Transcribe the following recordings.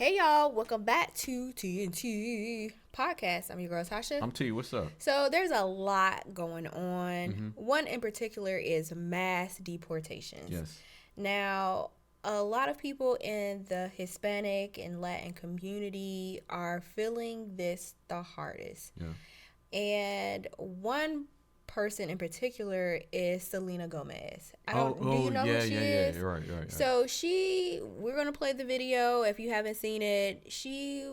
Hey y'all, welcome back to TNT Podcast. I'm your girl Tasha. I'm T. What's up? So there's a lot going on. One in particular is mass deportations. Yes. Now, a lot of people in the Hispanic and Latin community are feeling this the hardest. Yeah. And one person in particular is Selena Gomez. Do you know who she is? Yeah, right. So we're going to play the video. If you haven't seen it, she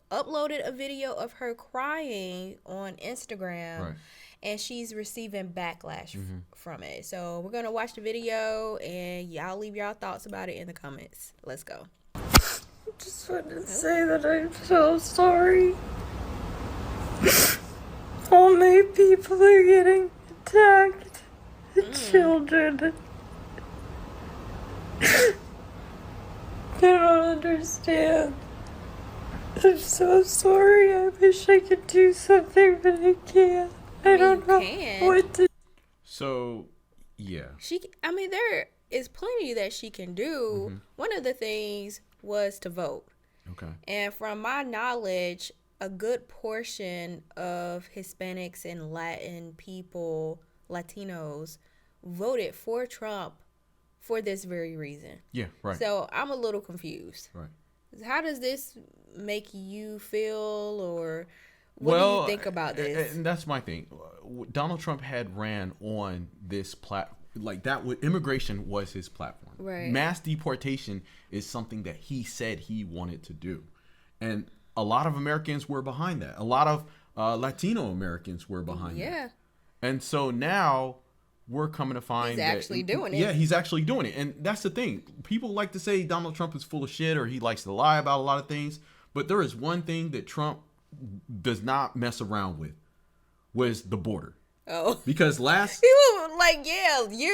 uploaded a video of her crying on Instagram. Right. And she's receiving backlash from it. So we're going to watch the video and y'all leave y'all thoughts about it in the comments. Let's go. Just wanted to say that I'm so sorry. All my people are getting attacked. Children. I don't understand. I'm so sorry. I wish I could do something, but I can't. I don't know what to. So, yeah. There is plenty that she can do. One of the things was to vote. Okay. And from my knowledge, a good portion of Hispanics and Latin people, Latinos, voted for Trump for this very reason. Yeah, right. So I'm a little confused. Right. How does this make you feel, or what do you think about this? And that's my thing. Donald Trump had ran on this immigration was his platform. Right. Mass deportation is something that he said he wanted to do. And a lot of Americans were behind that. A lot of Latino Americans were behind that. Yeah. And so now we're coming to find he's actually doing it. Yeah, he's actually doing it. And that's the thing. People like to say Donald Trump is full of shit or he likes to lie about a lot of things. But there is one thing that Trump does not mess around with, was the border. Oh. Because years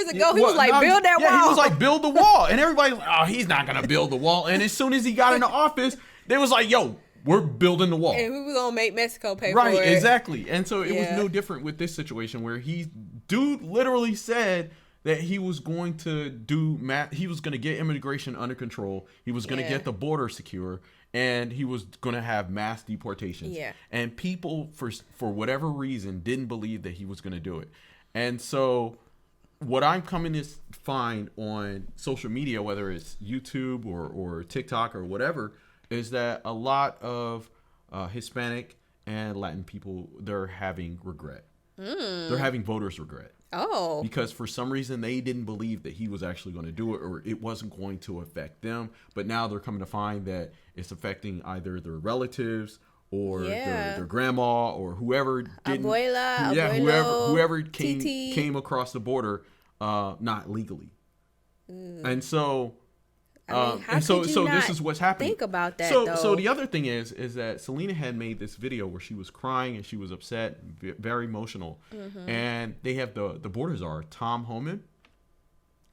ago, he was like, build that wall. Yeah, he was like, build the wall. And everybody's like, oh, he's not going to build the wall. And as soon as he got into office, they was like, yo, we're building the wall. And we were going to make Mexico pay for it. Right, exactly. And so it was no different with this situation where dude literally said that he was going to he was going to get immigration under control. He was going to get the border secure. And he was going to have mass deportations. Yeah. And people, for whatever reason, didn't believe that he was going to do it. And so what I'm coming to find on social media, whether it's YouTube or TikTok or whatever, is that a lot of Hispanic and Latin people, they're having regret. They're having voters' regret. Oh. Because for some reason they didn't believe that he was actually going to do it, or it wasn't going to affect them. But now they're coming to find that it's affecting either their relatives or their grandma or whoever didn't. Abuela, whoever came across the border not legally. And so this is what's happening. Think about that. So the other thing is that Selena had made this video where she was crying and she was upset, very emotional. And they have the border czar, Tom Homan.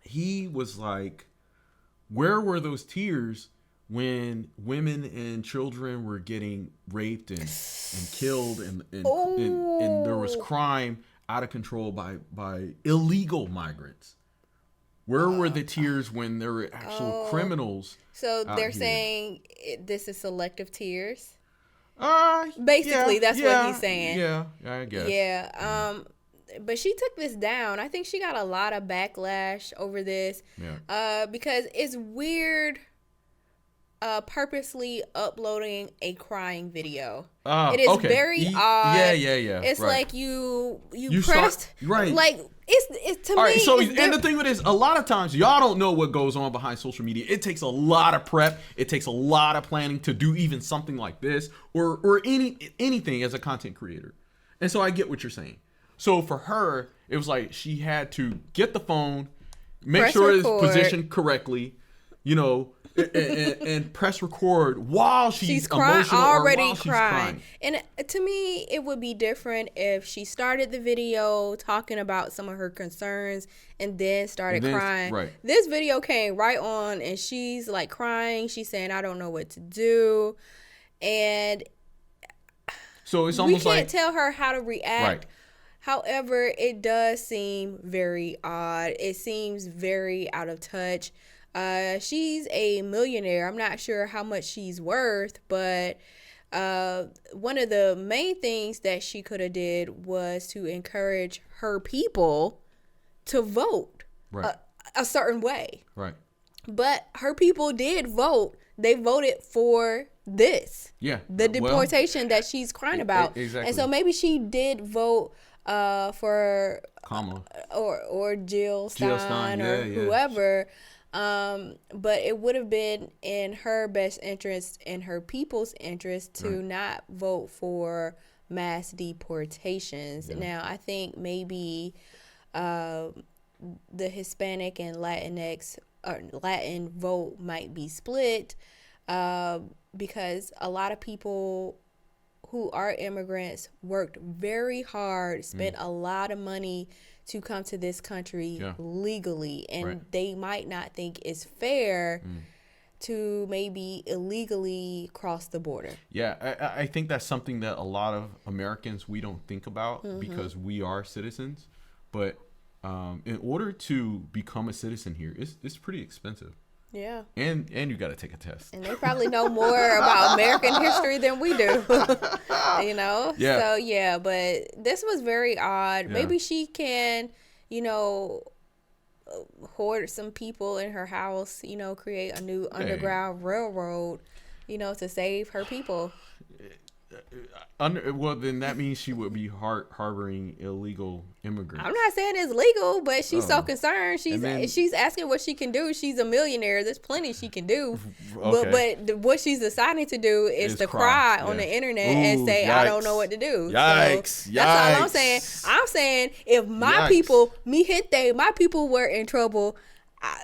He was like, where were those tears when women and children were getting raped and killed and there was crime out of control by illegal migrants? Where were the tears when there were actual criminals? So they're saying this is selective tears? That's what he's saying. Yeah, I guess. Yeah. But she took this down. I think she got a lot of backlash over this. Yeah. Because it's weird purposely uploading a crying video. It is very odd. Yeah. It's right. like you pressed right. Like it's to all me. Right, so and the thing with this, a lot of times y'all don't know what goes on behind social media. It takes a lot of prep. It takes a lot of planning to do even something like this or anything as a content creator. And so I get what you're saying. So for her, it was like she had to get the phone, make sure it's positioned correctly, and press record while she's emotional already crying. And to me, it would be different if she started the video talking about some of her concerns and then started crying. Right. This video came right on and she's like crying. She's saying, I don't know what to do. And so it's almost we can't tell her how to react. Right. However, it does seem very odd. It seems very out of touch. She's a millionaire. I'm not sure how much she's worth, but one of the main things that she could have did was to encourage her people to vote Right. a certain way. Right. But her people did vote. They voted for this. Yeah. The deportation that she's crying about. Exactly. And so maybe she did vote for Kamala. or Jill Stein or yeah. whoever. But it would have been in her best interest and her people's interest to not vote for mass deportations. Yeah. Now, I think maybe the Hispanic and Latinx or Latin vote might be split because a lot of people who are immigrants worked very hard, spent a lot of money to come to this country legally, and they might not think it's fair to maybe illegally cross the border. Yeah, I think that's something that a lot of Americans, we don't think about because we are citizens. But in order to become a citizen here, it's pretty expensive. Yeah. And you got to take a test. And they probably know more about American history than we do. You know? Yeah. So, yeah, but this was very odd. Yeah. Maybe she can, you know, hoard some people in her house, you know, create a new underground railroad, you know, to save her people. Well, then that means she would be harboring illegal immigrants. I'm not saying it's legal, but she's so concerned. She's asking what she can do. She's a millionaire. There's plenty she can do. Okay. But what she's deciding to do is to cry on the internet and say, yikes. I don't know what to do. Yikes. So that's all I'm saying. I'm saying if my people, my people were in trouble,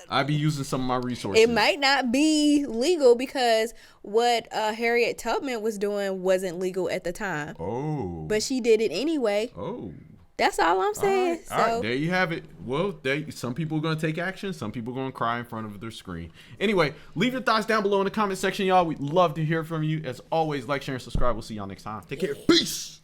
I'd be using some of my resources. it might not be legal because what Harriet Tubman was doing wasn't legal at the time. Oh. But she did it anyway. Oh. That's all I'm saying. All right, there you have it. Well, some people are going to take action. Some people are going to cry in front of their screen. Anyway, leave your thoughts down below in the comment section, y'all. We'd love to hear from you. As always, like, share, and subscribe. We'll see y'all next time. Take care. Peace.